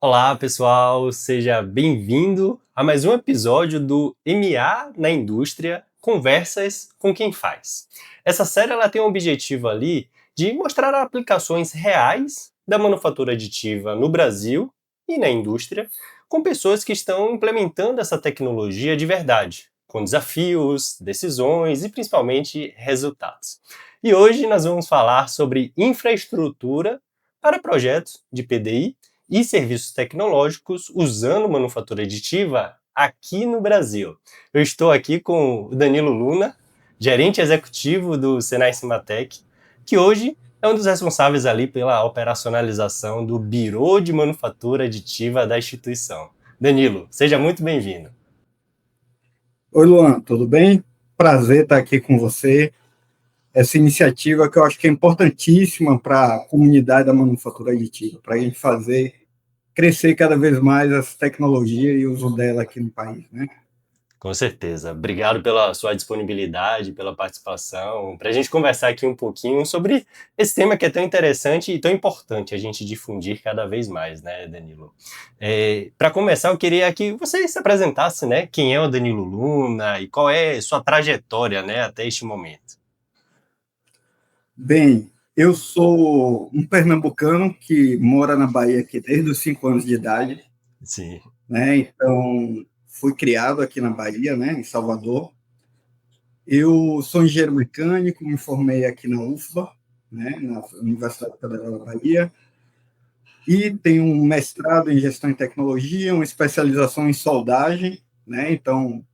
Olá, pessoal, seja bem-vindo a mais um episódio do MA na Indústria, Conversas com quem faz. Essa série ela tem o objetivo ali de mostrar aplicações reais da manufatura aditiva no Brasil e na indústria, com pessoas que estão implementando essa tecnologia de verdade, com desafios, decisões e principalmente resultados. E hoje nós vamos falar sobre infraestrutura para projetos de PDI e serviços tecnológicos usando manufatura aditiva aqui no Brasil. Eu estou aqui com o Danilo Luna, gerente executivo do Senai Cimatec, que hoje é um dos responsáveis ali pela operacionalização do Birô de Manufatura Aditiva da instituição. Danilo, seja muito bem-vindo. Oi, Luan, tudo bem? Prazer estar aqui com você. Essa iniciativa que eu acho que é importantíssima para a comunidade da manufatura aditiva, para a gente fazer crescer cada vez mais essa tecnologia e o uso dela aqui no país, né? Com certeza. Obrigado pela sua disponibilidade, pela participação, para a gente conversar aqui um pouquinho sobre esse tema que é tão interessante e tão importante a gente difundir cada vez mais, né, Danilo? Para começar, eu queria que você se apresentasse, né? Quem é o Danilo Luna e qual é a sua trajetória, né, até este momento. Bem, eu sou um pernambucano que mora na Bahia aqui desde os 5 anos de idade, Sim. né? Então, fui criado aqui na Bahia, né, em Salvador. Eu sou engenheiro mecânico, me formei aqui na UFBA, né, na Universidade Federal da Bahia. E tenho um mestrado em gestão e tecnologia, uma especialização em soldagem, né? Então,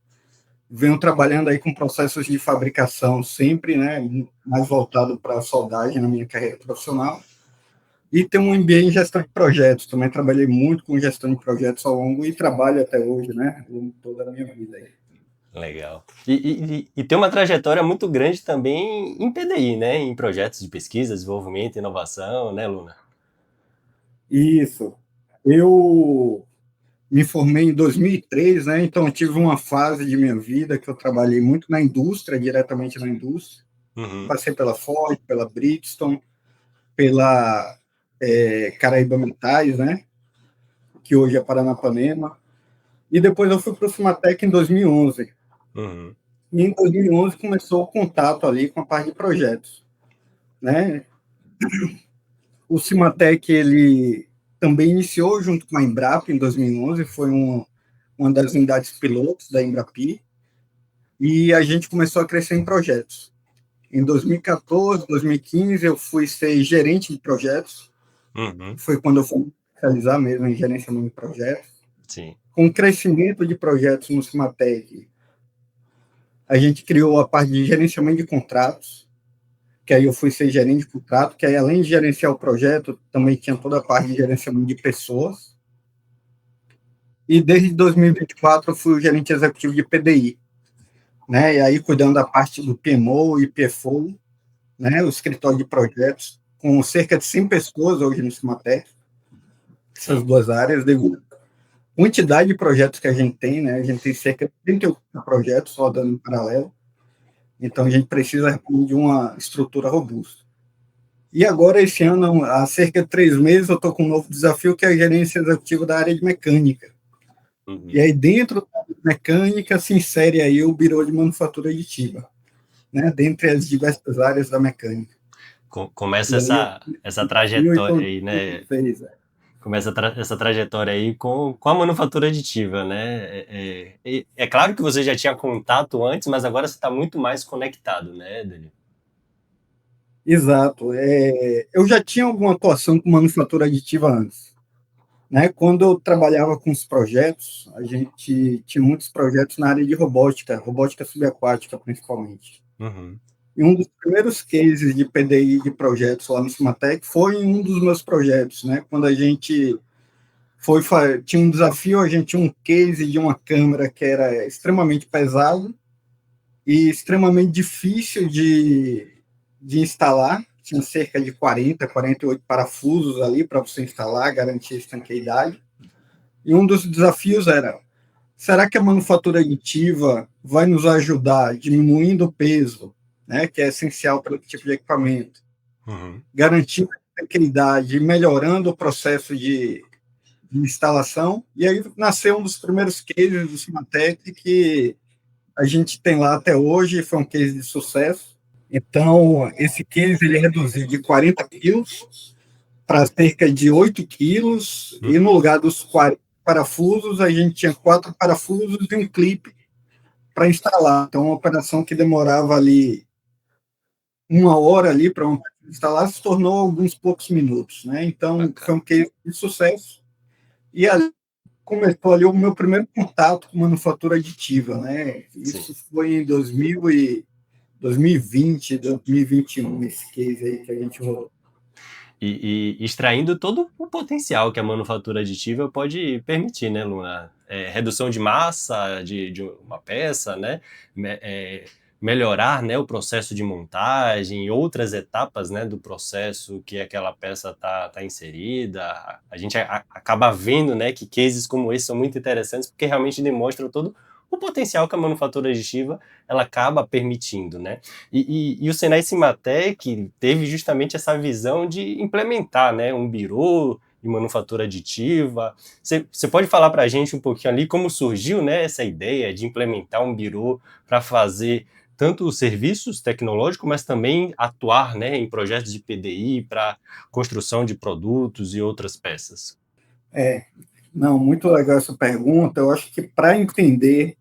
venho trabalhando aí com processos de fabricação sempre, né? Mais voltado para a soldagem na minha carreira profissional. E tenho um MBA em gestão de projetos. Também trabalhei muito com gestão de projetos ao longo e trabalho até hoje, né? Ao longo de toda a minha vida aí. Legal. E tem uma trajetória muito grande também em PDI, né? Em projetos de pesquisa, desenvolvimento, inovação, né, Luna? Isso. Eu me formei em 2003, né? Então eu tive uma fase de minha vida que eu trabalhei muito na indústria, diretamente na indústria. Uhum. Passei pela Ford, pela Bridgestone, pela Caraíba Metais, né? Que hoje é Paranapanema. E depois eu fui para o Cimatec em 2011. Uhum. E em 2011 começou o contato ali com a parte de projetos, né? O Cimatec, ele também iniciou junto com a Embrapa em 2011, foi uma das unidades pilotos da Embrapi, e a gente começou a crescer em projetos. Em 2014, 2015, eu fui ser gerente de projetos. Uhum. Foi quando eu fui me especializar mesmo em gerenciamento de projetos. Sim. Com o crescimento de projetos no Cimatec, a gente criou a parte de gerenciamento de contratos, que aí eu fui ser gerente de contrato, que aí além de gerenciar o projeto, também tinha toda a parte de gerenciamento de pessoas. E desde 2024 eu fui o gerente executivo de PDI, né? E aí cuidando da parte do PMO e PFO, né? O escritório de projetos, com cerca de 100 pessoas hoje no Cimatec, essas Sim. duas áreas, devido à quantidade de projetos que a gente tem, né? A gente tem cerca de 38 projetos rodando em paralelo, então a gente precisa de uma estrutura robusta. E agora, esse ano, há cerca de 3 meses, eu estou com um novo desafio, que é a gerência executiva da área de mecânica. E Uhum. aí, dentro da mecânica, se insere aí o Birô de Manufatura Aditiva, né? Dentre as diversas áreas da mecânica. Começa E aí, essa eu trajetória estou aí, né? fez. Começa essa trajetória aí com a manufatura aditiva, né? É claro que você já tinha contato antes, mas agora você está muito mais conectado, né, Dani? Exato. Eu já tinha alguma atuação com manufatura aditiva antes. Né? Quando eu trabalhava com os projetos, a gente tinha muitos projetos na área de robótica, robótica subaquática, principalmente. Uhum. E um dos primeiros cases de PDI de projetos lá no Cimatec foi em um dos meus projetos, né? Quando a gente tinha um desafio, a gente tinha um case de uma câmera que era extremamente pesado e extremamente difícil de instalar. Tinha cerca de 48 parafusos ali para você instalar, garantir a estanqueidade. E um dos desafios era: será que a manufatura aditiva vai nos ajudar diminuindo o peso, né, que é essencial para esse tipo de equipamento, Uhum. garantindo a equidade e melhorando o processo de de instalação, e aí nasceu um dos primeiros cases do Cimatec que a gente tem lá até hoje, foi um case de sucesso. Então, esse case ele reduziu de 40 quilos para cerca de 8 quilos, e no lugar dos 40 parafusos, a gente tinha 4 parafusos e um clipe para instalar. Então, uma operação que demorava ali 1 hora ali para instalar se tornou alguns poucos minutos, né? Então, foi um case de sucesso. E ali começou ali o meu primeiro contato com manufatura aditiva, né? Isso foi em 2020, 2021, esse case aí que a gente rolou. E extraindo todo o potencial que a manufatura aditiva pode permitir, né, Luna? Redução de massa de uma peça, né? Melhorar, né, o processo de montagem, outras etapas, né, do processo que aquela peça tá inserida. A gente acaba vendo, né, que cases como esse são muito interessantes porque realmente demonstram todo o potencial que a manufatura aditiva ela acaba permitindo, né? E o Senai Cimatec teve justamente essa visão de implementar, né, um birô de manufatura aditiva. Você pode falar para a gente um pouquinho ali como surgiu, né, essa ideia de implementar um birô para fazer tanto os serviços tecnológicos, mas também atuar, né, em projetos de PDI para construção de produtos e outras peças? Não, muito legal essa pergunta. Eu acho que para entender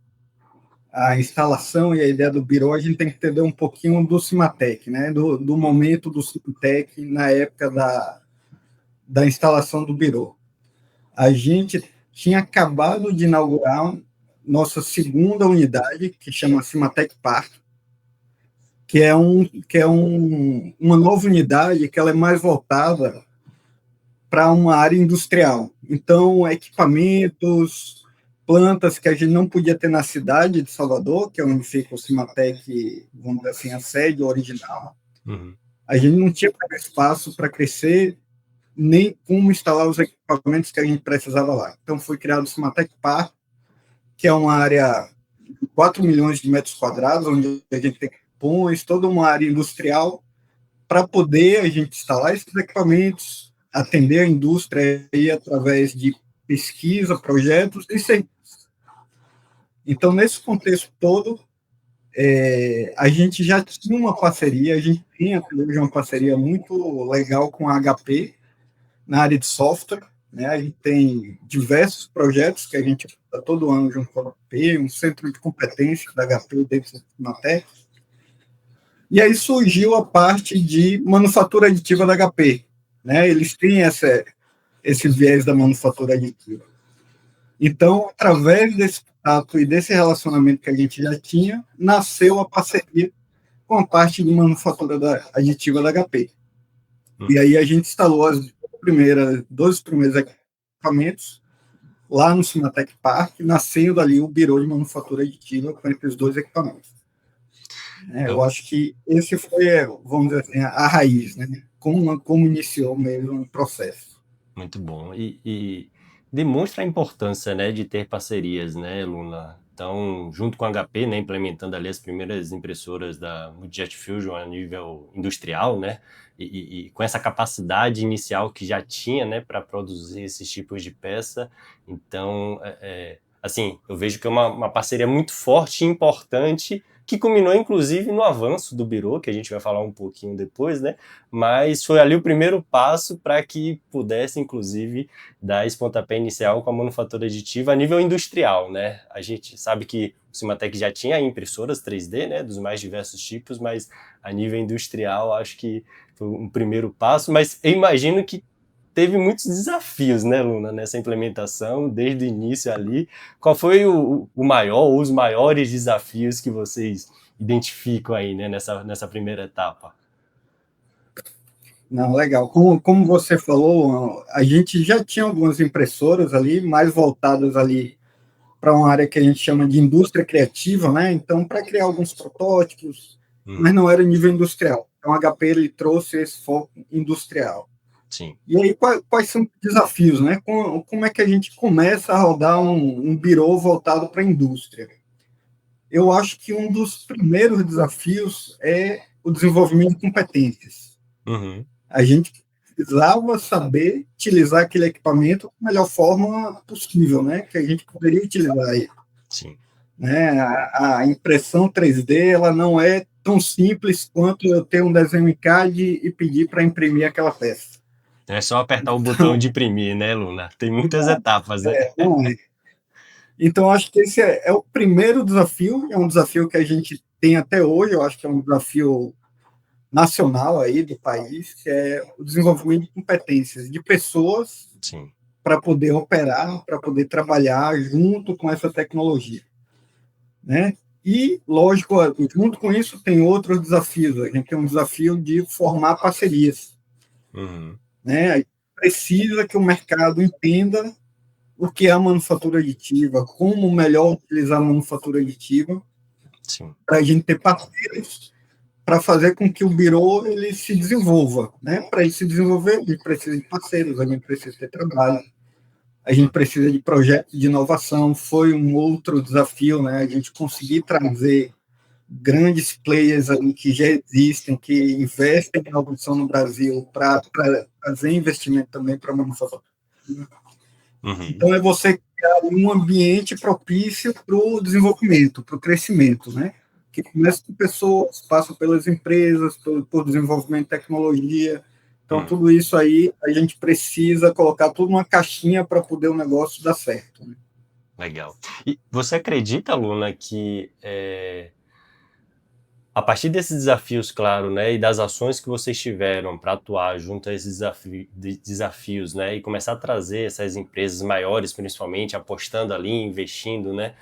a instalação e a ideia do birô, a gente tem que entender um pouquinho do Cimatec, né? Do momento do Cimatec na época da instalação do birô. A gente tinha acabado de inaugurar nossa segunda unidade, que chama Cimatec Park, que é uma nova unidade que ela é mais voltada para uma área industrial. Então, equipamentos, plantas que a gente não podia ter na cidade de Salvador, que é onde fica o Cimatec, vamos dizer assim, a sede original. Uhum. A gente não tinha espaço para crescer, nem como instalar os equipamentos que a gente precisava lá. Então, foi criado o Cimatec Park, que é uma área de 4 milhões de metros quadrados, onde a gente tem galpões, toda uma área industrial, para poder a gente instalar esses equipamentos, atender a indústria aí através de pesquisa, projetos e serviços. Então, nesse contexto todo, a gente já tinha uma parceria, a gente tem até hoje uma parceria muito legal com a HP na área de software, né? A gente tem diversos projetos que a gente está todo ano junto com a HP, um centro de competência da HP dentro da Cimatec. E aí surgiu a parte de manufatura aditiva da HP, né? Eles têm esse viés da manufatura aditiva. Então, através desse contato e desse relacionamento que a gente já tinha, nasceu a parceria com a parte de manufatura aditiva da HP. E aí a gente instalou dois primeiros equipamentos lá no Cimatec Park, nascendo dali o birô de manufatura aditiva com esses dois equipamentos. Eu acho que esse foi, vamos dizer assim, a raiz, né? Como iniciou mesmo o processo. Muito bom. E demonstra a importância, né, de ter parcerias, né, Luna? Então, junto com a HP, né, implementando ali as primeiras impressoras da Jet Fusion a nível industrial, né, e com essa capacidade inicial que já tinha, né, para produzir esses tipos de peça. Então, assim, eu vejo que é uma parceria muito forte e importante que culminou, inclusive, no avanço do Birô, que a gente vai falar um pouquinho depois, né? Mas foi ali o primeiro passo para que pudesse, inclusive, dar esse pontapé inicial com a manufatura aditiva a nível industrial, né? A gente sabe que o Cimatec já tinha impressoras 3D, né, dos mais diversos tipos, mas a nível industrial acho que foi um primeiro passo, mas eu imagino que teve muitos desafios, né, Luna, nessa implementação, desde o início ali. Qual foi o maior ou os maiores desafios que vocês identificam aí, né, nessa primeira etapa? Não, legal. Como você falou, a gente já tinha algumas impressoras ali, mais voltadas ali para uma área que a gente chama de indústria criativa, né? Então, para criar alguns protótipos, mas não era nível industrial. Então, a HP ele trouxe esse foco industrial. Sim. E aí, quais são os desafios, né? Como é que a gente começa a rodar um birô voltado para a indústria? Eu acho que um dos primeiros desafios é o desenvolvimento de competências. Uhum. A gente precisava saber utilizar aquele equipamento da melhor forma possível, né? Que a gente poderia utilizar ele. Sim. Né? A impressão 3D ela não é tão simples quanto eu ter um desenho em CAD e pedir para imprimir aquela peça. Não é só apertar o botão de imprimir, né, Luna? Tem muitas etapas, né? Não é. Então, acho que esse é o primeiro desafio, é um desafio que a gente tem até hoje, eu acho que é um desafio nacional aí do país, que é o desenvolvimento de competências de pessoas para poder operar, para poder trabalhar junto com essa tecnologia, né? E, lógico, junto com isso tem outros desafios. A gente tem um desafio de formar parcerias, né? A gente precisa que o mercado entenda o que é a manufatura aditiva, como melhor utilizar a manufatura aditiva, para a gente ter parceiros para fazer com que o Birô ele se desenvolva, né? Para ele se desenvolver, a gente precisa de parceiros, a gente precisa ter trabalho, a gente precisa de projetos de inovação. Foi um outro desafio, né? A gente conseguir trazer grandes players ali que já existem, que investem em inovação no Brasil, para trazer investimento também para a manufatura. Então, é você criar um ambiente propício para o desenvolvimento, para o crescimento, né? Que começa com pessoas, passa pelas empresas, por desenvolvimento de tecnologia. Então, tudo isso aí, a gente precisa colocar tudo numa caixinha para poder o negócio dar certo. Né? Legal. E você acredita, Luna, que a partir desses desafios, claro, né, e das ações que vocês tiveram para atuar junto a esses desafios, né, e começar a trazer essas empresas maiores, principalmente, apostando ali, investindo, né,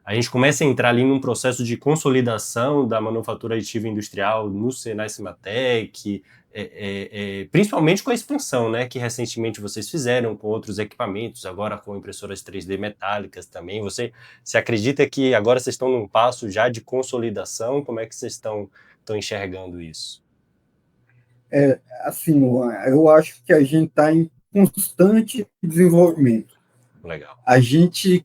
a gente começa a entrar ali num processo de consolidação da manufatura aditiva industrial no Senai Cimatec, principalmente com a expansão, né, que recentemente vocês fizeram com outros equipamentos, agora com impressoras 3D metálicas também. Você acredita que agora vocês estão num passo já de consolidação? Como é que vocês estão enxergando isso? Assim, eu acho que a gente está em constante desenvolvimento. Legal. A gente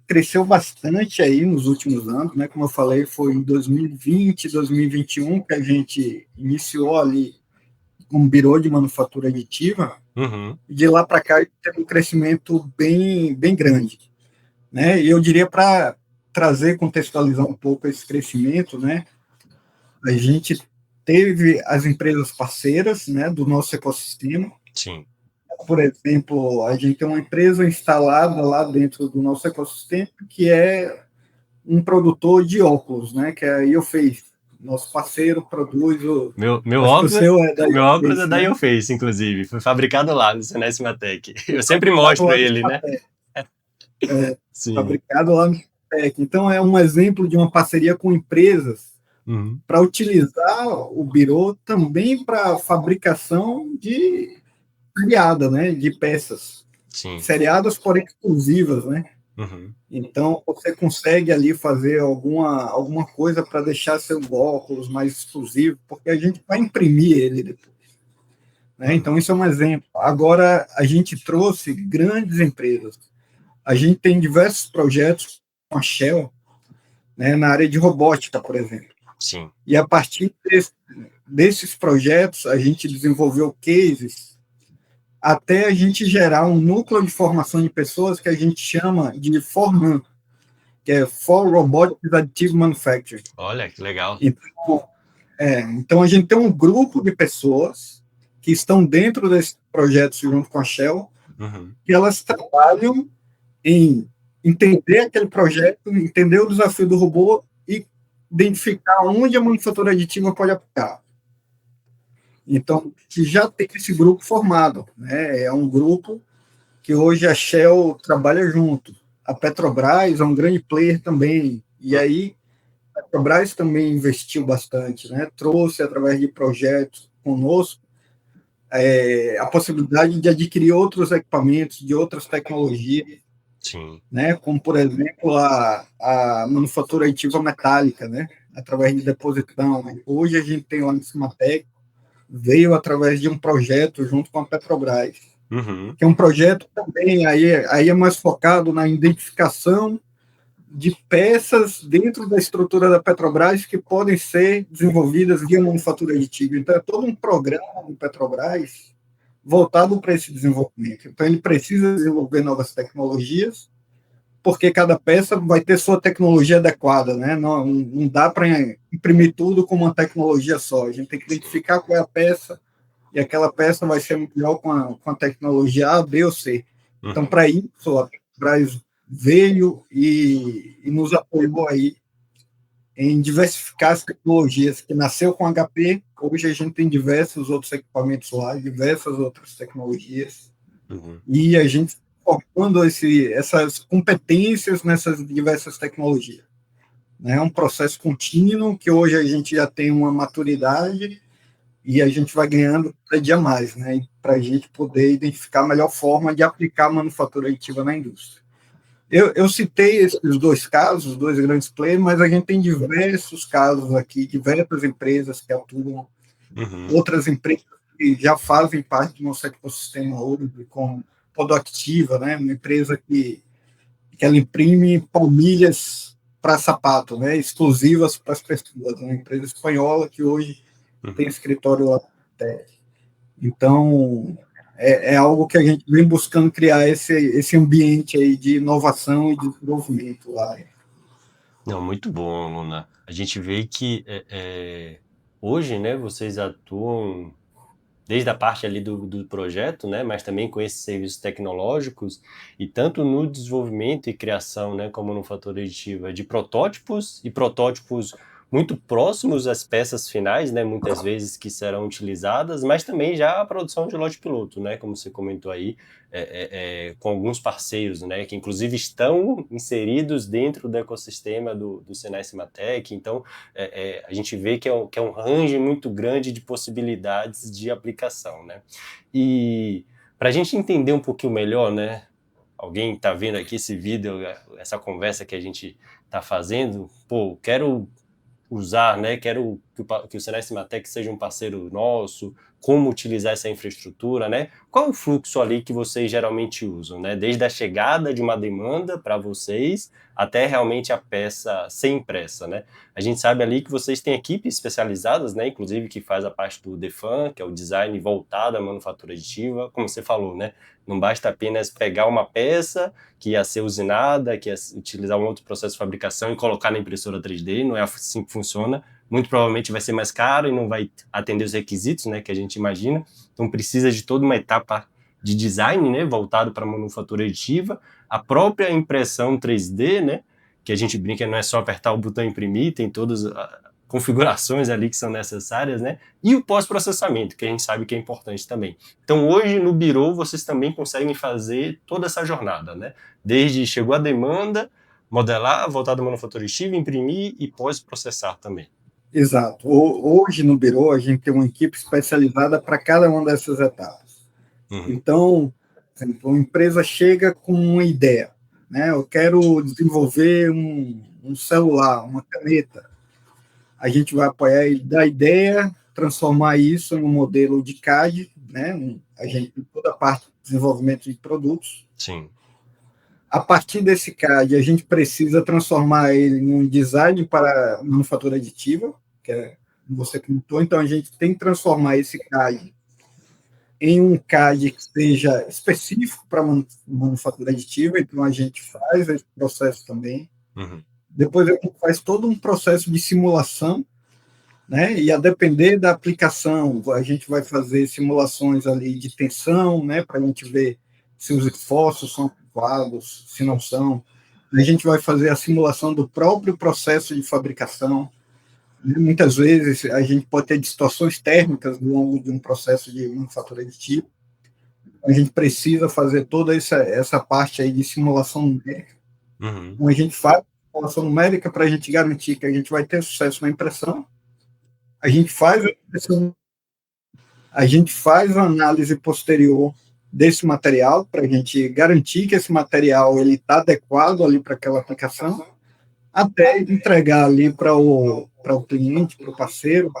cresceu bastante aí nos últimos anos, né? Como eu falei, foi em 2020, 2021 que a gente iniciou ali um birô de manufatura aditiva. E de lá para cá teve um crescimento bem grande, né? E eu diria, para contextualizar um pouco esse crescimento, né? A gente teve as empresas parceiras, né, do nosso ecossistema. Sim. Por exemplo, a gente tem uma empresa instalada lá dentro do nosso ecossistema que é um produtor de óculos, né? Que é a IOFace. Nosso parceiro produz o... Meu óculos é da IOFace, inclusive. Foi fabricado lá no Senai Cimatec. Eu sempre mostro ele, né? Sim. Fabricado lá no Cimatec. Então, é um exemplo de uma parceria com empresas para utilizar o birô também para fabricação de seriada, né? De peças. Sim. Seriadas, porém exclusivas, né? Então, você consegue ali fazer alguma coisa para deixar seu óculos mais exclusivo, porque a gente vai imprimir ele depois. Né? Então, isso é um exemplo. Agora, a gente trouxe grandes empresas. A gente tem diversos projetos com a Shell, né, na área de robótica, por exemplo. Sim. E a partir desses projetos, a gente desenvolveu cases até a gente gerar um núcleo de formação de pessoas que a gente chama de FORMAN, que é For Robotics Additive Manufacturing. Olha, que legal. Então, a gente tem um grupo de pessoas que estão dentro desse projeto junto com a Shell, que elas trabalham em entender aquele projeto, entender o desafio do robô e identificar onde a manufatura aditiva pode aplicar. Então, que já tem esse grupo formado, né? É um grupo que hoje a Shell trabalha junto. A Petrobras é um grande player também. E aí, a Petrobras também investiu bastante, né? Trouxe, através de projetos conosco, a possibilidade de adquirir outros equipamentos, de outras tecnologias. Sim. Né? Como, por exemplo, a manufatura aditiva metálica, né? Através de deposição. Hoje, a gente tem lá no Cimatec, veio através de um projeto junto com a Petrobras, que é um projeto também, aí é mais focado na identificação de peças dentro da estrutura da Petrobras que podem ser desenvolvidas via manufatura aditiva. Então, é todo um programa do Petrobras voltado para esse desenvolvimento. Então, ele precisa desenvolver novas tecnologias, porque cada peça vai ter sua tecnologia adequada, né? Não dá para imprimir tudo com uma tecnologia só. A gente tem que identificar qual é a peça, e aquela peça vai ser melhor com a tecnologia A, B ou C. Então, para isso, a Petrobras veio e nos apoiou aí em diversificar as tecnologias, que nasceu com HP, hoje a gente tem diversos outros equipamentos lá, diversas outras tecnologias, e a gente formando essas competências nessas diversas tecnologias. É um processo contínuo, que hoje a gente já tem uma maturidade e a gente vai ganhando cada dia mais, né, para a gente poder identificar a melhor forma de aplicar a manufatura aditiva na indústria. Eu citei esses dois casos, dois grandes players, mas a gente tem diversos casos aqui, diversas empresas que atuam, outras empresas que já fazem parte do nosso ecossistema hoje, como Podoactiva, né? Uma empresa que ela imprime palmilhas para sapato, né? Exclusivas para as pessoas, uma empresa espanhola que hoje tem escritório lá. Então, é algo que a gente vem buscando criar esse ambiente aí de inovação e de desenvolvimento lá. Não, muito bom, Luna. A gente vê que hoje, né, vocês atuam desde a parte ali do projeto, né, mas também com esses serviços tecnológicos, e tanto no desenvolvimento e criação, né, como no fator aditiva, de protótipos e protótipos muito próximos às peças finais, né, muitas vezes que serão utilizadas, mas também já a produção de lote piloto, né, como você comentou aí, com alguns parceiros, né, que inclusive estão inseridos dentro do ecossistema do Senai Cimatec. Então, a gente vê que é um range muito grande de possibilidades de aplicação, né. E para a gente entender um pouquinho melhor, né, alguém está vendo aqui esse vídeo, essa conversa que a gente está fazendo, pô, quero usar, né? Quero que o Senai Cimatec seja um parceiro nosso, como utilizar essa infraestrutura, né? Qual é o fluxo ali que vocês geralmente usam, né? Desde a chegada de uma demanda para vocês até realmente a peça ser impressa, né? A gente sabe ali que vocês têm equipes especializadas, né? Inclusive que faz a parte do DEFAN, que é o design voltado à manufatura aditiva, como você falou, né? Não basta apenas pegar uma peça que ia ser usinada, que ia utilizar um outro processo de fabricação e colocar na impressora 3D, não é assim que funciona. Muito provavelmente vai ser mais caro e não vai atender os requisitos, né, que a gente imagina. Então precisa de toda uma etapa de design, né, voltado para a manufatura aditiva, a própria impressão 3D, né, que a gente brinca, não é só apertar o botão imprimir, tem todas as configurações ali que são necessárias, né, e o pós-processamento, que a gente sabe que é importante também. Então hoje no Birô vocês também conseguem fazer toda essa jornada, né, desde chegou a demanda, modelar, voltar da manufatura aditiva, imprimir e pós-processar também. Exato. Hoje no Birô a gente tem uma equipe especializada para cada uma dessas etapas. Então, por exemplo, uma empresa chega com uma ideia, né? Eu quero desenvolver um celular, uma caneta. A gente vai apoiar ele da ideia, transformar isso em um modelo de CAD, né? A gente tem toda a parte de desenvolvimento de produtos. Sim. A partir desse CAD, a gente precisa transformar ele em um design para manufatura aditiva, que é você comentou. Então, a gente tem que transformar esse CAD em um CAD que seja específico para manufatura aditiva. Então, a gente faz esse processo também. Depois, a gente faz todo um processo de simulação, né? E a depender da aplicação, a gente vai fazer simulações ali de tensão, né? Para a gente ver se os esforços são adequados, se não são. A gente vai fazer a simulação do próprio processo de fabricação. Muitas vezes a gente pode ter distorções térmicas ao longo de um processo de manufatura aditiva. A gente precisa fazer toda essa parte aí de simulação numérica. Então, a gente faz a simulação numérica para a gente garantir que a gente vai ter sucesso na impressão. A gente faz a análise posterior desse material para a gente garantir que esse material ele está adequado ali para aquela aplicação, até entregar ali para o cliente, para o parceiro,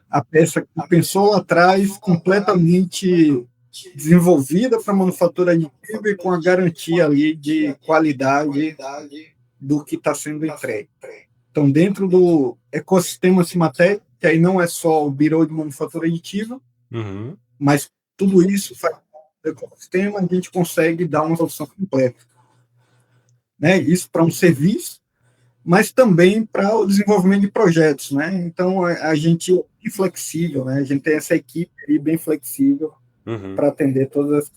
a peça que pensou lá atrás, completamente desenvolvida para manufatura aditiva e com a garantia ali de qualidade do que está sendo entregue. Então, dentro do ecossistema Cimatec, que aí não é só o Birô de Manufatura Aditiva, Uhum. mas tudo isso faz parte do ecossistema, a gente consegue dar uma solução completa. Né? Isso para um serviço, mas também para o desenvolvimento de projetos. Né? Então, a gente é flexível, né? A gente tem essa equipe aí bem flexível Uhum. para atender todas as.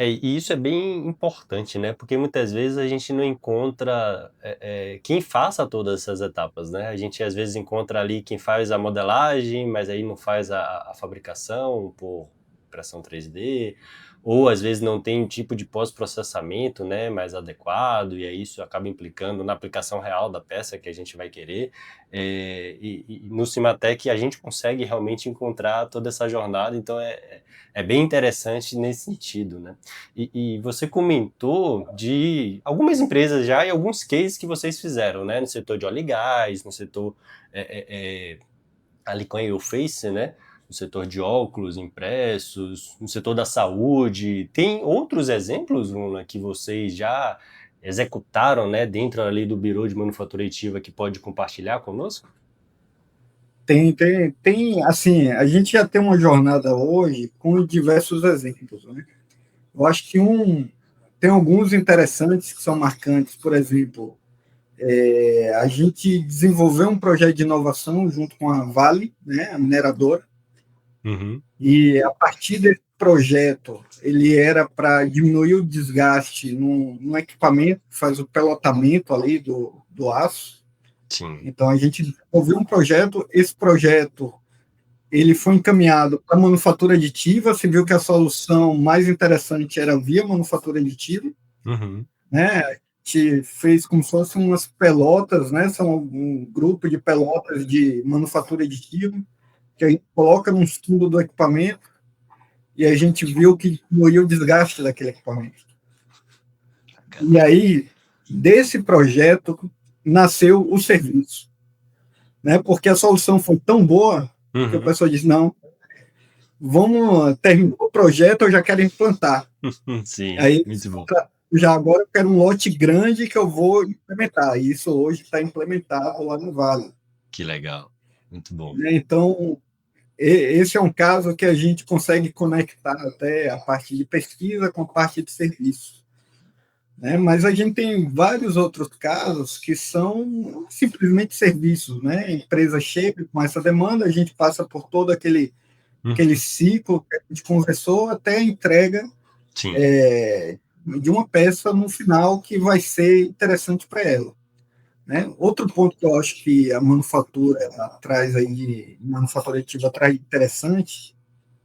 E isso é bem importante, né? Porque muitas vezes a gente não encontra quem faça todas essas etapas, né? A gente às vezes encontra ali quem faz a modelagem, mas aí não faz a fabricação por impressão 3D, ou às vezes não tem um tipo de pós-processamento, né, mais adequado, e aí isso acaba implicando na aplicação real da peça que a gente vai querer. E no Cimatec a gente consegue realmente encontrar toda essa jornada, então é bem interessante nesse sentido, né? E você comentou de algumas empresas já e alguns cases que vocês fizeram, né? No setor de óleo e gás, no setor ali com a Face, né? No setor de óculos impressos, no setor da saúde. Tem outros exemplos, Luna, que vocês já executaram, né? Dentro ali do Birô de Manufatura Aditiva que pode compartilhar conosco? Tem, assim, a gente já tem uma jornada hoje com diversos exemplos, né? Eu acho que tem alguns interessantes que são marcantes, por exemplo, a gente desenvolveu um projeto de inovação junto com a Vale, né, a mineradora, Uhum. e a partir desse projeto, ele era para diminuir o desgaste no equipamento que faz o pelotamento ali do aço. Sim. Então, a gente desenvolveu um projeto, esse projeto ele foi encaminhado para a manufatura aditiva, se viu que a solução mais interessante era via manufatura aditiva, Uhum. né? A gente fez como se fossem umas pelotas, né? São um grupo de pelotas de manufatura aditiva, que a gente coloca no fundo do equipamento e a gente viu que diminuiu o desgaste daquele equipamento. E aí, desse projeto, nasceu o serviço, né? Porque a solução foi tão boa que o Uhum. pessoal disse, não, vamos terminar o projeto, eu já quero implantar. Sim, Aí, muito bom. já agora eu quero um lote grande que eu vou implementar. E isso hoje está implementado lá no Vale. Que legal. Muito bom. Né? Então, esse é um caso que a gente consegue conectar até a parte de pesquisa com a parte de serviço. Né? Mas a gente tem vários outros casos que são simplesmente serviços. Né? A empresa chega com essa demanda, a gente passa por todo aquele ciclo que a gente conversou até a entrega Sim. de uma peça no final que vai ser interessante para ela. Né? Outro ponto que eu acho que a manufatura traz aí, de manufatura aditiva traz interessante,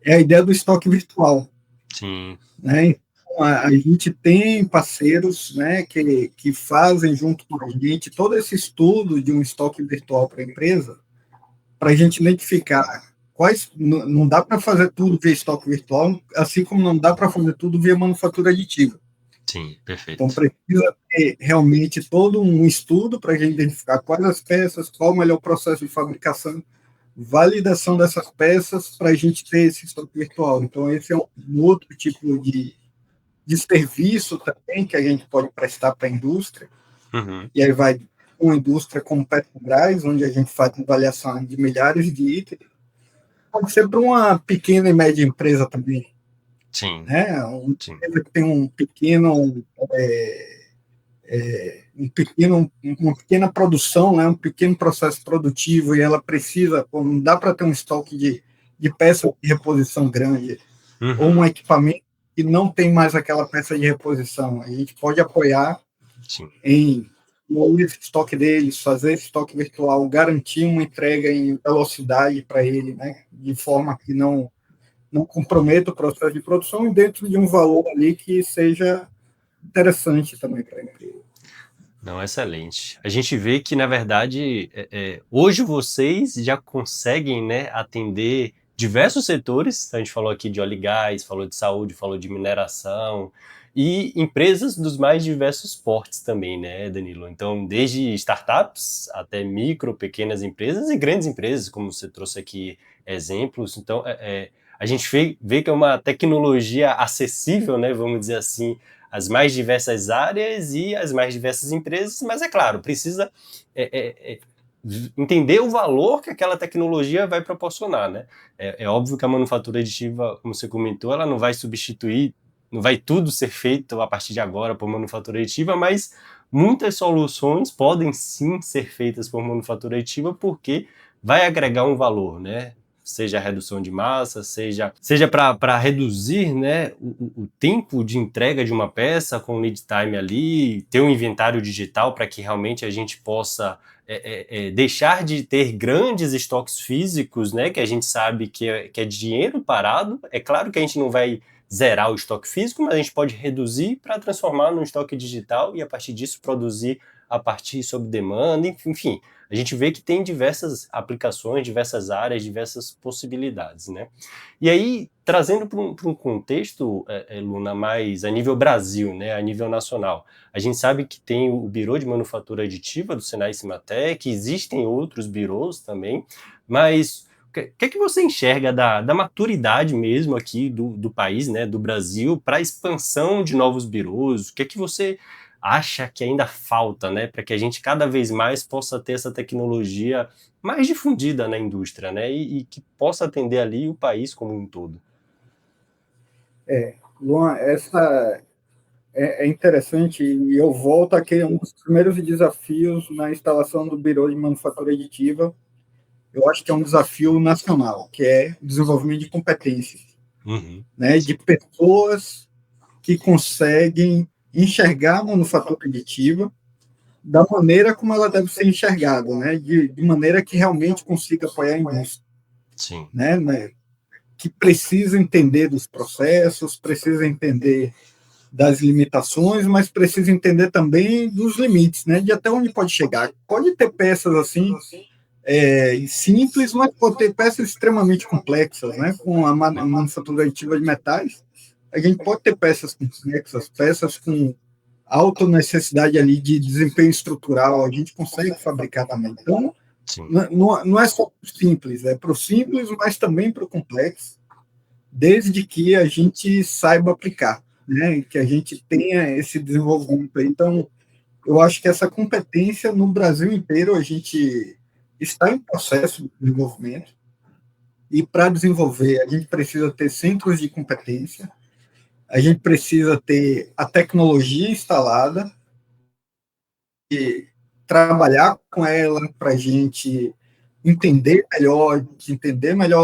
é a ideia do estoque virtual. Sim. Né? Então, a gente tem parceiros, né, que fazem junto com a gente todo esse estudo de um estoque virtual para a empresa, para a gente identificar quais. Não dá para fazer tudo via estoque virtual, assim como não dá para fazer tudo via manufatura aditiva. Sim, Então, perfeito. precisa ter realmente todo um estudo para a gente identificar quais as peças, qual o melhor processo de fabricação, validação dessas peças para a gente ter esse estoque virtual. Então, esse é um outro tipo de serviço também que a gente pode prestar para a indústria. Uhum. E aí vai uma indústria como Petrobras, onde a gente faz avaliação de milhares de itens. Pode ser para uma pequena e média empresa também. Sim, Né? Uma sim. empresa que tem uma pequena produção, né, um pequeno processo produtivo e ela precisa, não dá para ter um estoque de peça de reposição grande ou um Uhum. equipamento que não tem mais aquela peça de reposição. A gente pode apoiar Sim. em esse estoque deles, fazer esse estoque virtual, garantir uma entrega em velocidade para ele, né, de forma que não comprometa o processo de produção e dentro de um valor ali que seja interessante também para a empresa. Não, excelente. A gente vê que, na verdade, hoje vocês já conseguem, né, atender diversos setores. A gente falou aqui de óleo e gás, falou de saúde, falou de mineração e empresas dos mais diversos portes também, né, Danilo? Então, desde startups até micro, pequenas empresas e grandes empresas, como você trouxe aqui exemplos. Então, a gente vê que é uma tecnologia acessível, né, vamos dizer assim, as mais diversas áreas e as mais diversas empresas, mas é claro, precisa entender o valor que aquela tecnologia vai proporcionar, né? É óbvio que a manufatura aditiva, como você comentou, ela não vai substituir, não vai tudo ser feito a partir de agora por manufatura aditiva, mas muitas soluções podem sim ser feitas por manufatura aditiva porque vai agregar um valor, né? Seja a redução de massa, seja para reduzir, né, o tempo de entrega de uma peça com lead time ali, ter um inventário digital para que realmente a gente possa deixar de ter grandes estoques físicos, né, que a gente sabe que é dinheiro parado. É claro que a gente não vai zerar o estoque físico, mas a gente pode reduzir para transformar num estoque digital e a partir disso produzir a partir sob demanda, enfim. A gente vê que tem diversas aplicações, diversas áreas, diversas possibilidades, né? E aí, trazendo para um contexto, Luna, mais a nível Brasil, né, a nível nacional, a gente sabe que tem o Birô de Manufatura Aditiva do Senai Cimatec, existem outros birôs também, mas o que você enxerga da maturidade mesmo aqui do país, né, do Brasil, para a expansão de novos birôs? O que você acha que ainda falta, né, para que a gente cada vez mais possa ter essa tecnologia mais difundida na indústria, né, e que possa atender ali o país como um todo? Luan, essa é interessante e eu volto àquele um dos primeiros desafios na instalação do Birô de Manufatura Aditiva. Eu acho que é um desafio nacional, que é o desenvolvimento de competências, né, de pessoas que conseguem enxergar a manufatura aditiva da maneira como ela deve ser enxergada, né, de maneira que realmente consiga apoiar a indústria. Sim. Né, que precisa entender dos processos, precisa entender das limitações, mas precisa entender também dos limites, né, de até onde pode chegar. Pode ter peças assim simples, mas pode ter peças extremamente complexas, né, com a manufatura aditiva de metais. A gente pode ter peças complexas, peças com alta necessidade ali de desempenho estrutural, a gente consegue fabricar também. Então, não é só para o simples, é para o simples, mas também para o complexo, desde que a gente saiba aplicar, né? Que a gente tenha esse desenvolvimento. Então, eu acho que essa competência no Brasil inteiro a gente está em processo de desenvolvimento, e para desenvolver a gente precisa ter centros de competência, a gente precisa ter a tecnologia instalada e trabalhar com ela para a gente entender melhor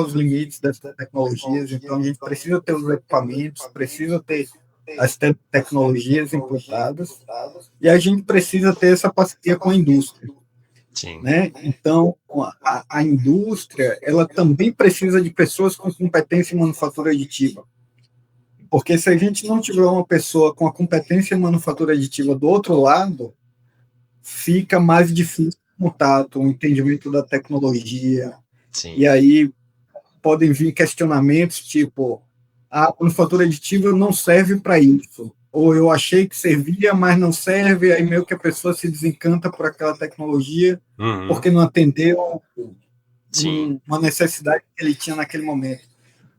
os limites dessas tecnologias. Então, a gente precisa ter os equipamentos, precisa ter as tecnologias implantadas e a gente precisa ter essa parceria com a indústria. Sim. Né? Então, a indústria ela também precisa de pessoas com competência em manufatura aditiva. Porque se a gente não tiver uma pessoa com a competência em manufatura aditiva do outro lado, fica mais difícil o contato, o entendimento da tecnologia. Sim. E aí podem vir questionamentos tipo: a manufatura aditiva não serve para isso. Ou eu achei que servia, mas não serve, aí meio que a pessoa se desencanta por aquela tecnologia porque não atendeu uma necessidade que ele tinha naquele momento.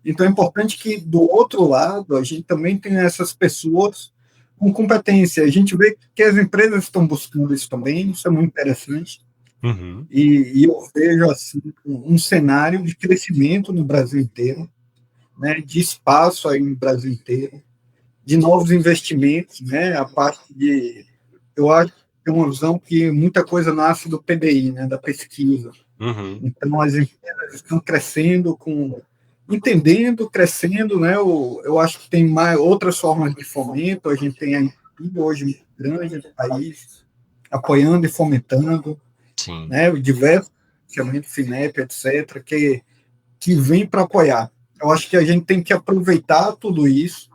Então é importante que, do outro lado, a gente também tenha essas pessoas com competência. A gente vê que as empresas estão buscando isso também, isso é muito interessante. E eu vejo assim, um cenário de crescimento no Brasil inteiro, né, de espaço aí no Brasil inteiro, de novos investimentos, né, a parte de... Eu acho que tem uma visão que muita coisa nasce do PBI, né, da pesquisa. Então, as empresas estão crescendo entendendo, crescendo, né? Eu acho que tem outras formas de fomento. A gente tem a Empim hoje muito grande no país, apoiando e fomentando, né? Diversos financiamentos, FINEP, etc., que vem para apoiar. Eu acho que a gente tem que aproveitar tudo isso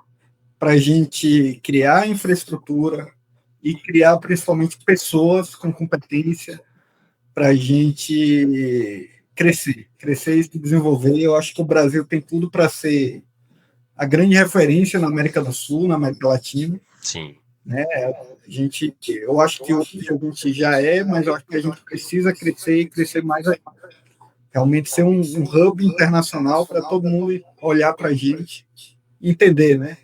para a gente criar infraestrutura e criar principalmente pessoas com competência para a gente crescer e se desenvolver. Eu acho que o Brasil tem tudo para ser a grande referência na América do Sul, na América Latina. Sim. Né? Eu acho que hoje a gente já é, mas eu acho que a gente precisa crescer e crescer mais ainda. Realmente ser um hub internacional para todo mundo olhar para a gente e entender, né?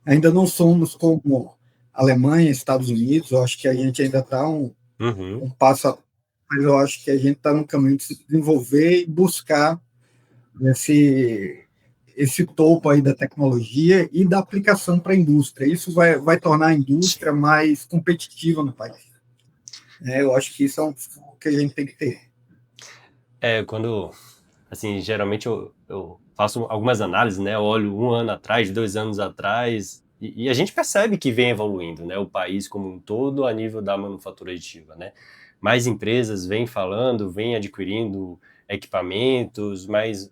Ainda não somos como Alemanha, Estados Unidos, eu acho que a gente ainda está Uhum. um passo a, mas eu acho que a gente está no caminho de se desenvolver e buscar esse topo aí da tecnologia e da aplicação para a indústria. Isso vai tornar a indústria mais competitiva no país. Eu acho que isso é um que a gente tem que ter. Quando, assim, geralmente eu faço algumas análises, né? Eu olho 1 ano atrás, 2 anos atrás, e a gente percebe que vem evoluindo, né? O país como um todo a nível da manufatura aditiva, né? Mais empresas vêm falando, vêm adquirindo equipamentos, mas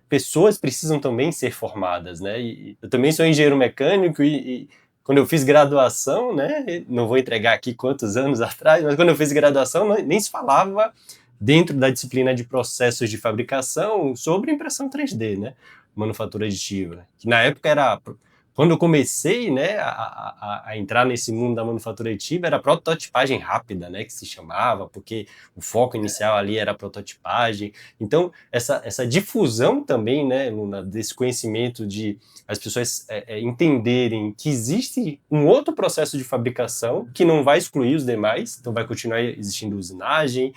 pessoas precisam também ser formadas, né? E eu também sou engenheiro mecânico e quando eu fiz graduação, né? Não vou entregar aqui quantos anos atrás, mas quando eu fiz graduação nem se falava dentro da disciplina de processos de fabricação sobre impressão 3D, né? Manufatura aditiva. Que na época era. Quando eu comecei, né, a entrar nesse mundo da manufatura aditiva, era prototipagem rápida, né, que se chamava, porque o foco inicial ali era a prototipagem. Então, essa difusão também, né, Luna, desse conhecimento de as pessoas entenderem que existe um outro processo de fabricação que não vai excluir os demais, então vai continuar existindo usinagem,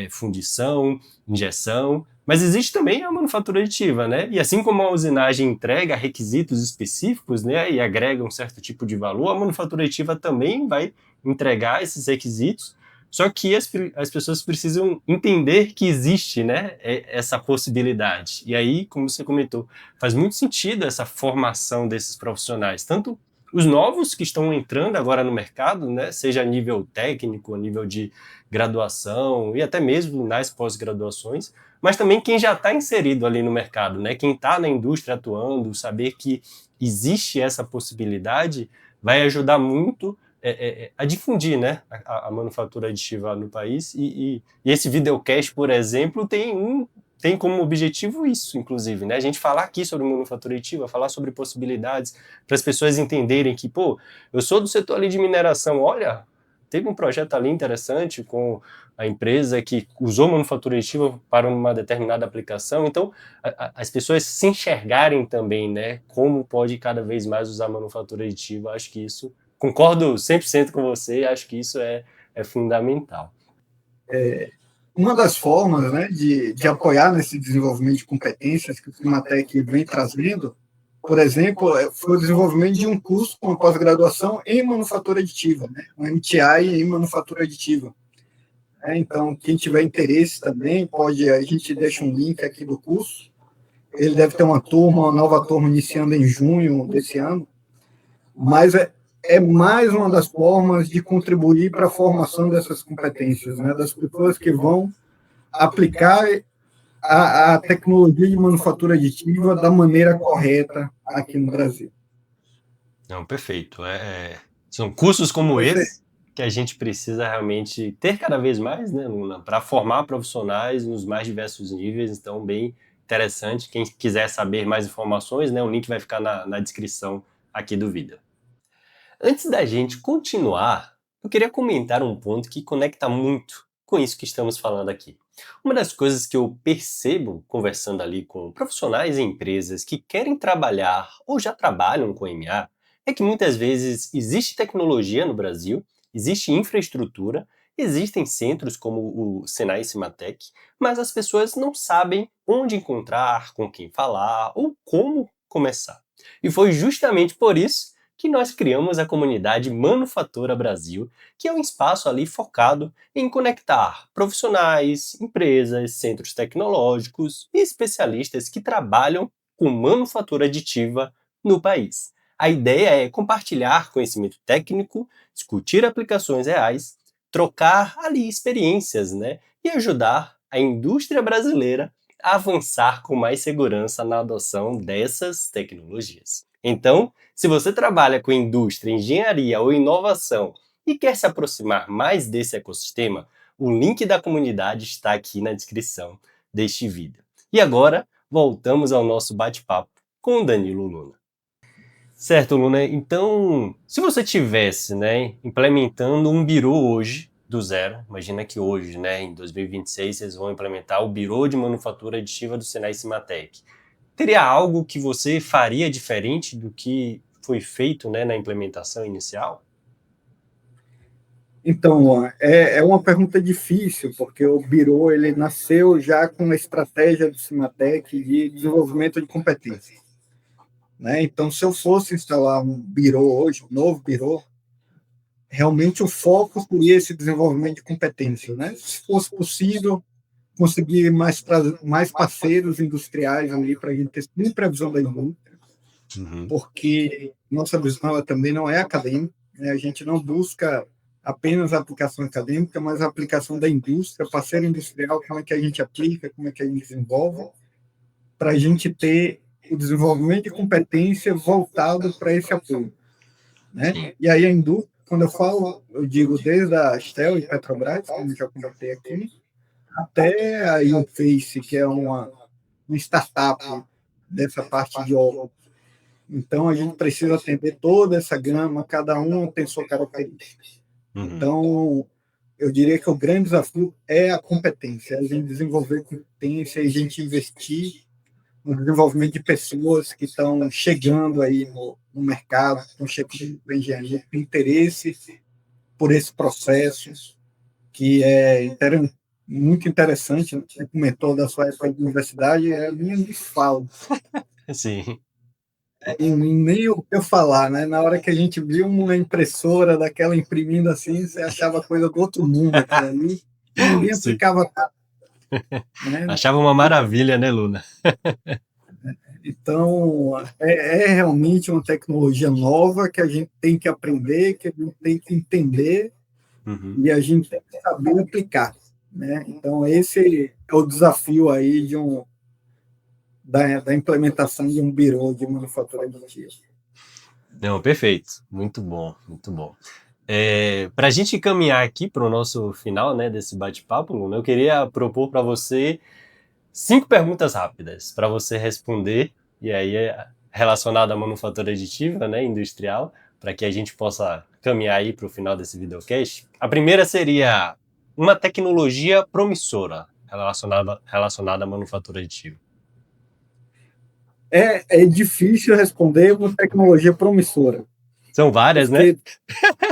fundição, injeção, mas existe também a manufatura aditiva, né? E assim como a usinagem entrega requisitos específicos, né, e agrega um certo tipo de valor, a manufatura aditiva também vai entregar esses requisitos, só que as pessoas precisam entender que existe, né, essa possibilidade. E aí, como você comentou, faz muito sentido essa formação desses profissionais, tanto os novos que estão entrando agora no mercado, né, seja a nível técnico, a nível de graduação e até mesmo nas pós-graduações, mas também quem já está inserido ali no mercado, né, quem está na indústria atuando, saber que existe essa possibilidade vai ajudar muito a difundir, né, a manufatura aditiva no país e esse videocast, por exemplo, tem como objetivo isso, inclusive, né? A gente falar aqui sobre manufatura aditiva, falar sobre possibilidades, para as pessoas entenderem que, pô, eu sou do setor ali de mineração, olha, teve um projeto ali interessante com a empresa que usou manufatura aditiva para uma determinada aplicação. Então, as pessoas se enxergarem também, né, como pode cada vez mais usar manufatura aditiva, acho que isso, concordo 100% com você, acho que isso é fundamental. Uma das formas, né, de apoiar nesse desenvolvimento de competências que o Climatec vem trazendo, por exemplo, foi o desenvolvimento de um curso com pós-graduação em manufatura aditiva, né, um MTI em manufatura aditiva. Então, quem tiver interesse também, a gente deixa um link aqui do curso. Ele deve ter uma nova turma iniciando em junho desse ano, mas é mais uma das formas de contribuir para a formação dessas competências, né, das pessoas que vão aplicar a tecnologia de manufatura aditiva da maneira correta aqui no Brasil. Não, perfeito. São cursos como Você, esse que a gente precisa realmente ter cada vez mais, né, Luna, para formar profissionais nos mais diversos níveis. Então, bem interessante. Quem quiser saber mais informações, né, o link vai ficar na descrição aqui do vídeo. Antes da gente continuar, eu queria comentar um ponto que conecta muito com isso que estamos falando aqui. Uma das coisas que eu percebo conversando ali com profissionais e empresas que querem trabalhar ou já trabalham com MA é que muitas vezes existe tecnologia no Brasil, existe infraestrutura, existem centros como o Senai Cimatec, mas as pessoas não sabem onde encontrar, com quem falar ou como começar. E foi justamente por isso que nós criamos a comunidade Manufatura Brasil, que é um espaço ali focado em conectar profissionais, empresas, centros tecnológicos e especialistas que trabalham com manufatura aditiva no país. A ideia é compartilhar conhecimento técnico, discutir aplicações reais, trocar ali experiências, né, e ajudar a indústria brasileira a avançar com mais segurança na adoção dessas tecnologias. Então, se você trabalha com indústria, engenharia ou inovação e quer se aproximar mais desse ecossistema, o link da comunidade está aqui na descrição deste vídeo. E agora, voltamos ao nosso bate-papo com o Danilo Luna. Certo, Luna. Então, se você tivesse, né, implementando um birô hoje, do zero, imagina que hoje, né, em 2026, vocês vão implementar o birô de manufatura aditiva do Senai Cimatec. Teria algo que você faria diferente do que foi feito, né, na implementação inicial? Então, é uma pergunta difícil, porque o Biro ele nasceu já com a estratégia do Cimatec de desenvolvimento de competências, né? Então, se eu fosse instalar um Biro hoje, um novo Biro, realmente o foco seria esse desenvolvimento de competências, né? Se fosse possível, conseguir mais parceiros industriais ali para a gente ter sempre a visão da indústria, porque nossa visão também não é acadêmica, né? A gente não busca apenas a aplicação acadêmica, mas a aplicação da indústria, parceiro industrial, como é que a gente aplica, como é que a gente desenvolve, para a gente ter o desenvolvimento de competência voltado para esse apoio, né? Sim. E aí a indústria, quando eu falo, eu digo desde a Shell e Petrobras, como já comentei aqui, até a Face, que é uma startup dessa parte de óleo. Então, a gente precisa atender toda essa gama, cada um tem sua característica. Então, eu diria que o grande desafio é a competência, a gente desenvolver competência, a gente investir no desenvolvimento de pessoas que estão chegando aí no mercado, estão chegando para a engenharia, com interesse por esse processo, que é muito interessante. Você comentou da sua época de universidade, é a minha de fala. Sim. E nem o que eu falar, né? Na hora que a gente viu uma impressora daquela imprimindo assim, você achava coisa do outro mundo aquilo ali, e ninguém Sim. aplicava nada, né? Achava uma maravilha, né, Luna? Então, é realmente uma tecnologia nova que a gente tem que aprender, que a gente tem que entender e a gente tem que saber aplicar, né? Então, esse é o desafio aí da implementação de um birô de manufatura aditiva. Não, perfeito. Muito bom, muito bom. Para a gente caminhar aqui para o nosso final, né, desse bate-papo, Luna, eu queria propor para você 5 perguntas rápidas para você responder, e aí relacionado à manufatura aditiva, né, industrial, para que a gente possa caminhar aí para o final desse videocast. A primeira seria uma tecnologia promissora relacionada à manufatura aditiva. É difícil responder uma tecnologia promissora. São várias, né?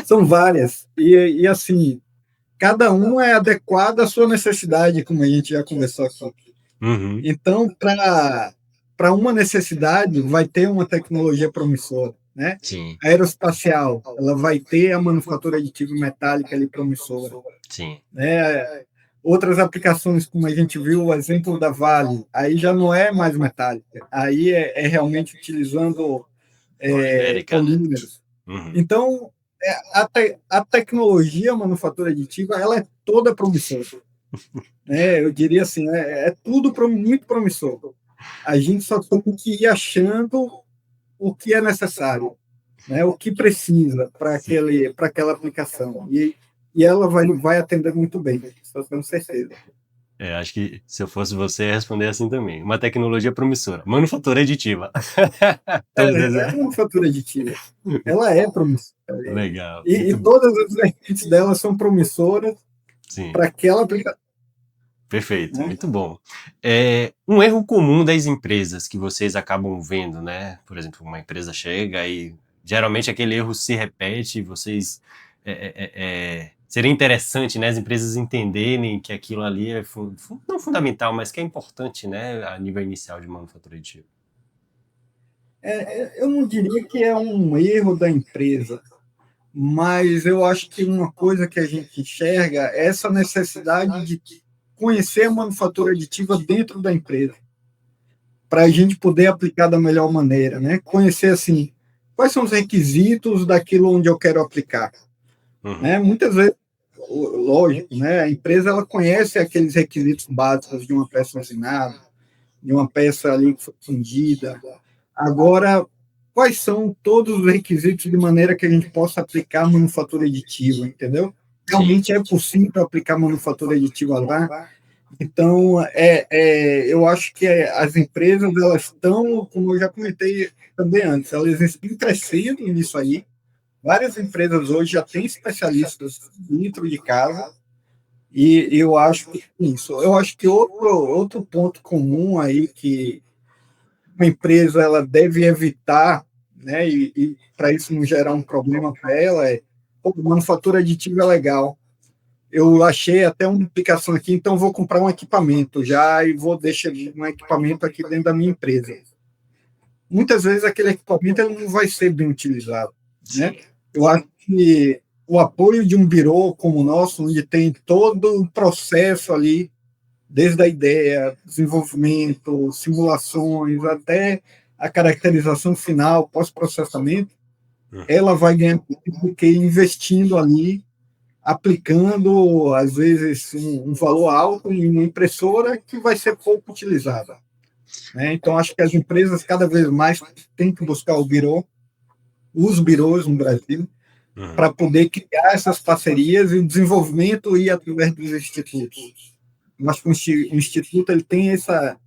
São várias. E assim, cada uma é adequada à sua necessidade, como a gente já conversou aqui. Então, para uma necessidade, vai ter uma tecnologia promissora, né? Sim. Aeroespacial, ela vai ter a manufatura aditiva metálica ali promissora. Sim. Né? Outras aplicações, como a gente viu o exemplo da Vale, aí já não é mais metálica, aí é realmente utilizando polímeros. Então, a tecnologia, a manufatura aditiva, ela é toda promissora. Eu diria assim, é tudo muito promissor. A gente só tem que ir achando o que é necessário, né? O que precisa para aquela aplicação. E ela vai atender muito bem, isso eu tenho certeza. Acho que se eu fosse você, ia responder assim também. Uma tecnologia promissora. Manufatura aditiva. É manufatura aditiva. Ela é promissora. Legal. E todas as vertentes dela são promissoras para aquela aplicação. Perfeito, muito bom. Um erro comum das empresas que vocês acabam vendo, né? Por exemplo, uma empresa chega e geralmente aquele erro se repete, vocês... seria interessante, né, as empresas entenderem que aquilo ali é não fundamental, mas que é importante, né, a nível inicial de manufatura aditiva. Eu não diria que é um erro da empresa, mas eu acho que uma coisa que a gente enxerga é essa necessidade de conhecer a manufatura aditiva dentro da empresa, para a gente poder aplicar da melhor maneira, né? Conhecer assim, quais são os requisitos daquilo onde eu quero aplicar. Né? Muitas vezes, lógico, né? A empresa ela conhece aqueles requisitos básicos de uma peça usinada, de uma peça ali fundida. Agora, quais são todos os requisitos de maneira que a gente possa aplicar manufatura aditiva, entendeu? Realmente é possível aplicar manufatura aditiva lá. Então, eu acho que as empresas elas estão, como eu já comentei também antes, elas estão crescendo nisso aí. Várias empresas hoje já têm especialistas dentro de casa e eu acho que isso. Eu acho que outro ponto comum aí que uma empresa ela deve evitar né? E para isso não gerar um problema para ela, manufatura aditiva é legal. Eu achei até uma aplicação aqui, então vou comprar um equipamento já e vou deixar um equipamento aqui dentro da minha empresa. Muitas vezes aquele equipamento ele não vai ser bem utilizado, né? Eu acho que o apoio de um birô como o nosso, onde tem todo um processo ali, desde a ideia, desenvolvimento, simulações, até a caracterização final, pós-processamento, ela vai ganhar do que investindo ali, aplicando, às vezes, um valor alto em uma impressora que vai ser pouco utilizada, né? Então, acho que as empresas cada vez mais têm que buscar os birôs no Brasil, para poder criar essas parcerias e o desenvolvimento ir através dos institutos. Mas o instituto ele tem essa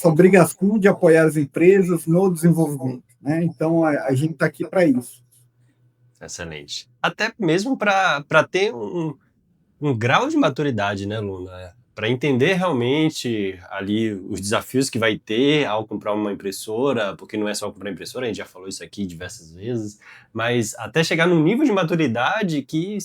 obrigação de apoiar as empresas no desenvolvimento, né? Então, a gente está aqui para isso. Excelente. Até mesmo para ter um grau de maturidade, né, Luna? Para entender realmente ali os desafios que vai ter ao comprar uma impressora, porque não é só comprar impressora, a gente já falou isso aqui diversas vezes, mas até chegar num nível de maturidade que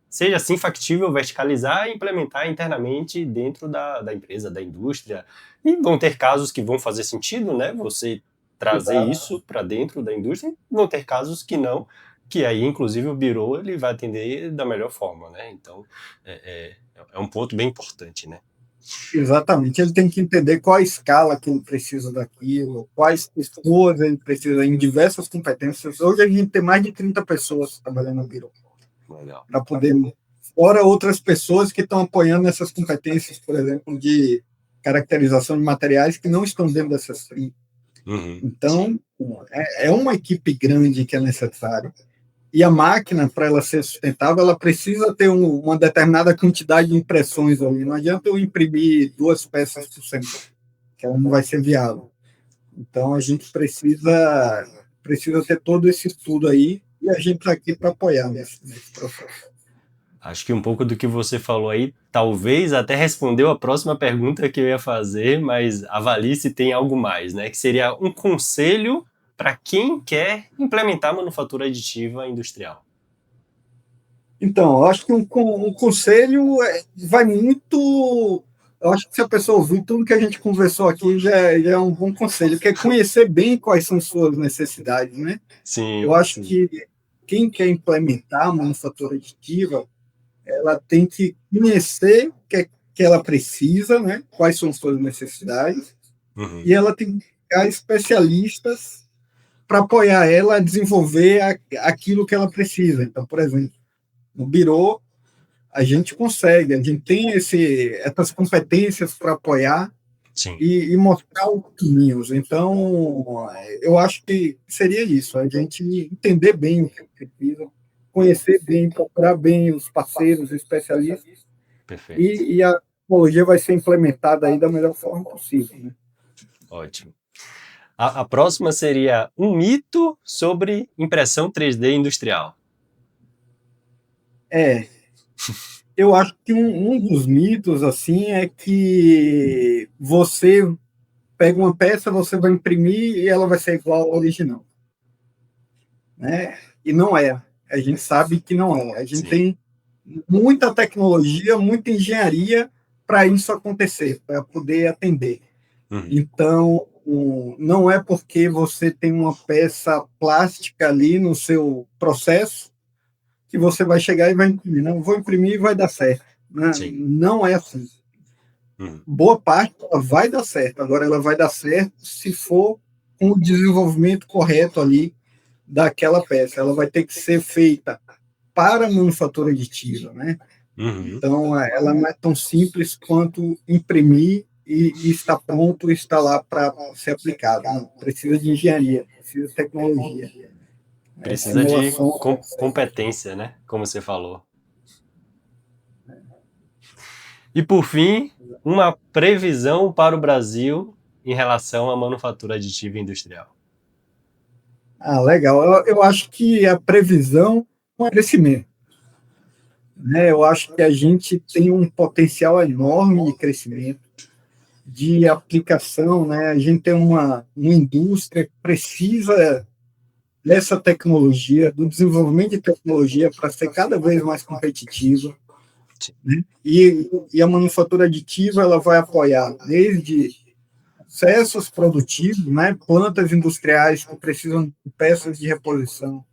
seja assim factível verticalizar e implementar internamente dentro da empresa, da indústria. E vão ter casos que vão fazer sentido, né? Você trazer isso para dentro da indústria, e vão ter casos que não, que aí, inclusive, o birô ele vai atender da melhor forma, né? Então, é um ponto bem importante, né? Exatamente. Ele tem que entender qual a escala que ele precisa daquilo, quais pessoas ele precisa em diversas competências. Hoje a gente tem mais de 30 pessoas trabalhando no birô. Legal. Para poder... Fora outras pessoas que estão apoiando essas competências, por exemplo, de caracterização de materiais que não estão dentro dessas 30. Então, é uma equipe grande que é necessária. E a máquina, para ela ser sustentável, ela precisa ter uma determinada quantidade de impressões ali. Não adianta eu imprimir 2 peças por semana, que ela não vai ser viável. Então, a gente precisa ter todo esse estudo aí, e a gente está aqui para apoiar nesse processo. Acho que um pouco do que você falou aí, talvez até respondeu a próxima pergunta que eu ia fazer, mas avalie se tem algo mais, né? Que seria um conselho para quem quer implementar manufatura aditiva industrial. Então, eu acho que um conselho vai muito... Eu acho que se a pessoa ouvir tudo que a gente conversou aqui, já é um bom conselho, que é conhecer bem quais são suas necessidades, né? Sim. Eu acho que quem quer implementar a manufatura aditiva, ela tem que conhecer o que ela precisa, né? Quais são suas necessidades, e ela tem que ficar especialistas para apoiar ela a desenvolver aquilo que ela precisa. Então, por exemplo, no birô, a gente tem essas competências para apoiar e mostrar os caminhos. Então, eu acho que seria isso, a gente entender bem o que precisa, conhecer bem, procurar bem os parceiros, os especialistas, e a tecnologia vai ser implementada aí da melhor forma possível, né? Ótimo. A próxima seria um mito sobre impressão 3D industrial. Eu acho que um dos mitos assim é que você pega uma peça, você vai imprimir e ela vai ser igual ao original, né? E não é. A gente sabe que não é. A gente tem muita tecnologia, muita engenharia para isso acontecer, para poder atender. Então, não é porque você tem uma peça plástica ali no seu processo que você vai chegar e vai imprimir. Não, vou imprimir e vai dar certo. Não é assim. Boa parte ela vai dar certo. Agora, ela vai dar certo se for com o desenvolvimento correto ali daquela peça. Ela vai ter que ser feita para a manufatura aditiva, né? Então, ela não é tão simples quanto imprimir e está pronto, está lá para ser aplicado. Não, precisa de engenharia, precisa de tecnologia. Precisa de competência, né? Como você falou. E, por fim, uma previsão para o Brasil em relação à manufatura aditiva industrial. Legal. Eu acho que a previsão é crescimento, né? Eu acho que a gente tem um potencial enorme de crescimento, de aplicação, né? A gente tem uma indústria que precisa dessa tecnologia, do desenvolvimento de tecnologia para ser cada vez mais competitiva, né? E a manufatura aditiva ela vai apoiar desde processos produtivos, né? Plantas industriais que precisam de peças de reposição,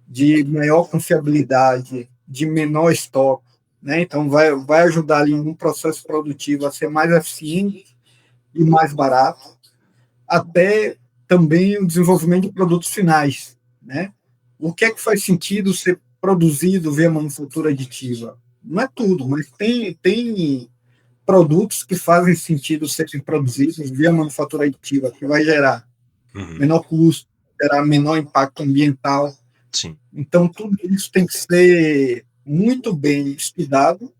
de maior confiabilidade, de menor estoque, né? Então vai ajudar ali um processo produtivo a ser mais eficiente e mais barato, até também o desenvolvimento de produtos finais, né? O que é que faz sentido ser produzido via manufatura aditiva? Não é tudo, mas tem produtos que fazem sentido serem produzidos via manufatura aditiva, que vai gerar menor custo, gerar menor impacto ambiental. Sim. Então, tudo isso tem que ser muito bem estudado,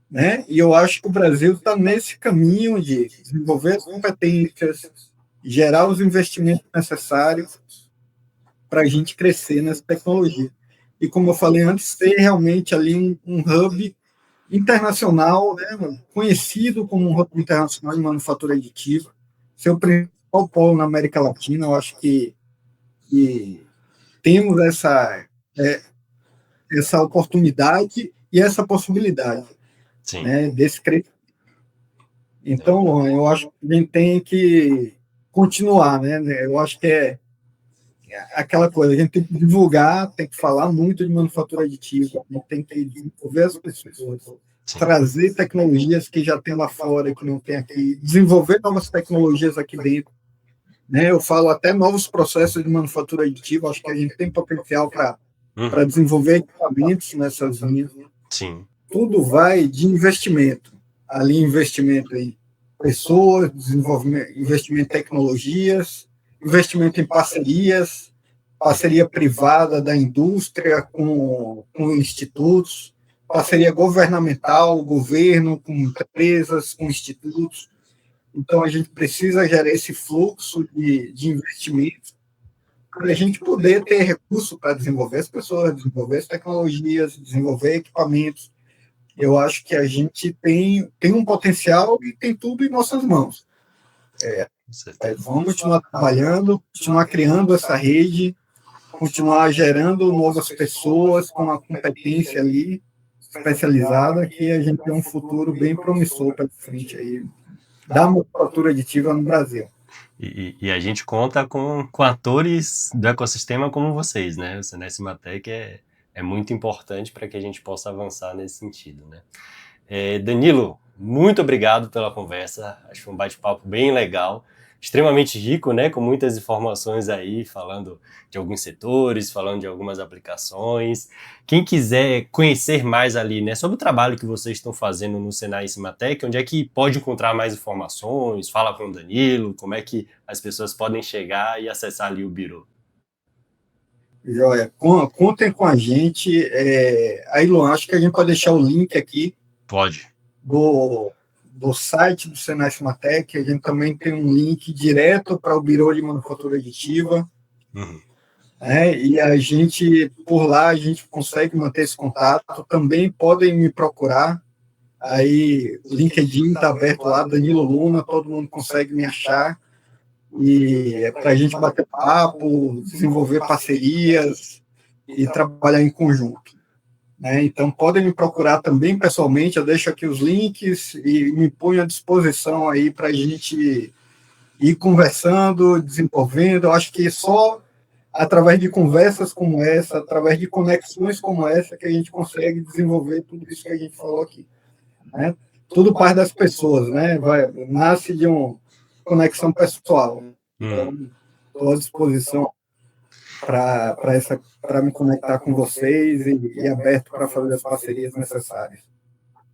né? E eu acho que o Brasil está nesse caminho de desenvolver as competências, gerar os investimentos necessários para a gente crescer nessa tecnologia. E como eu falei antes, ser realmente ali um hub internacional, né, conhecido como um hub internacional de manufatura aditiva, ser o principal polo na América Latina. Eu acho que temos essa oportunidade e essa possibilidade, Sim. né, desse crescimento. Então, Luan, eu acho que a gente tem que continuar, né? Eu acho que é aquela coisa, a gente tem que divulgar, tem que falar muito de manufatura aditiva, a gente tem que desenvolver as pessoas, trazer tecnologias que já tem lá fora, que não tem aqui, desenvolver novas tecnologias aqui dentro, né? Eu falo até novos processos de manufatura aditiva, acho que a gente tem potencial para desenvolver equipamentos nessas linhas. Sim. Tudo vai de investimento. Ali, investimento em pessoas, desenvolvimento, investimento em tecnologias, investimento em parcerias, parceria privada da indústria com institutos, parceria governamental, governo com empresas, com institutos. Então, a gente precisa gerar esse fluxo de investimento para a gente poder ter recurso para desenvolver as pessoas, desenvolver as tecnologias, desenvolver equipamentos. Eu acho que a gente tem um potencial e tem tudo em nossas mãos. Vamos continuar trabalhando, continuar criando essa rede, continuar gerando novas pessoas com a competência ali especializada, que a gente tem um futuro bem promissor para frente aí, da manufatura aditiva no Brasil. E a gente conta com atores do ecossistema como vocês, né? O Senai Cimatec é muito importante para que a gente possa avançar nesse sentido, né? Danilo, muito obrigado pela conversa. Acho que foi um bate-papo bem legal, extremamente rico, né? Com muitas informações aí, falando de alguns setores, falando de algumas aplicações. Quem quiser conhecer mais ali, né, sobre o trabalho que vocês estão fazendo no Senai Cimatec, onde é que pode encontrar mais informações? Fala com o Danilo, como é que as pessoas podem chegar e acessar ali o Biro? Joia, contem com a gente. Aí, Luan, acho que a gente pode deixar o link aqui. Pode. Do site do Senai Cimatec. A gente também tem um link direto para o Biro de Manufatura Aditiva. E a gente, por lá, a gente consegue manter esse contato. Também podem me procurar. Aí, o LinkedIn está aberto lá, Danilo Luna, todo mundo consegue me achar. E é para a gente bater papo, desenvolver parcerias e trabalhar em conjunto. Né? Então, podem me procurar também pessoalmente, eu deixo aqui os links e me ponho à disposição aí para a gente ir conversando, desenvolvendo. Eu acho que só através de conversas como essa, através de conexões como essa, que a gente consegue desenvolver tudo isso que a gente falou aqui. Né? Tudo parte das pessoas, né? Nasce de uma conexão pessoal. Então, estou à disposição para me conectar com vocês e aberto para fazer as parcerias necessárias.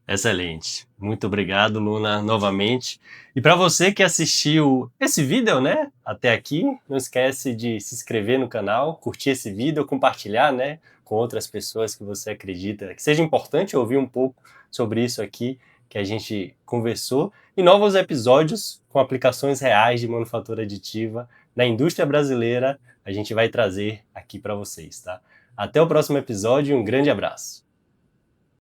Excelente. Muito obrigado, Luna, novamente. E para você que assistiu esse vídeo, né, até aqui, não esquece de se inscrever no canal, curtir esse vídeo, compartilhar, né, com outras pessoas que você acredita que seja importante ouvir um pouco sobre isso aqui que a gente conversou e novos episódios com aplicações reais de manufatura aditiva na indústria brasileira a gente vai trazer aqui para vocês, tá? Até o próximo episódio e um grande abraço.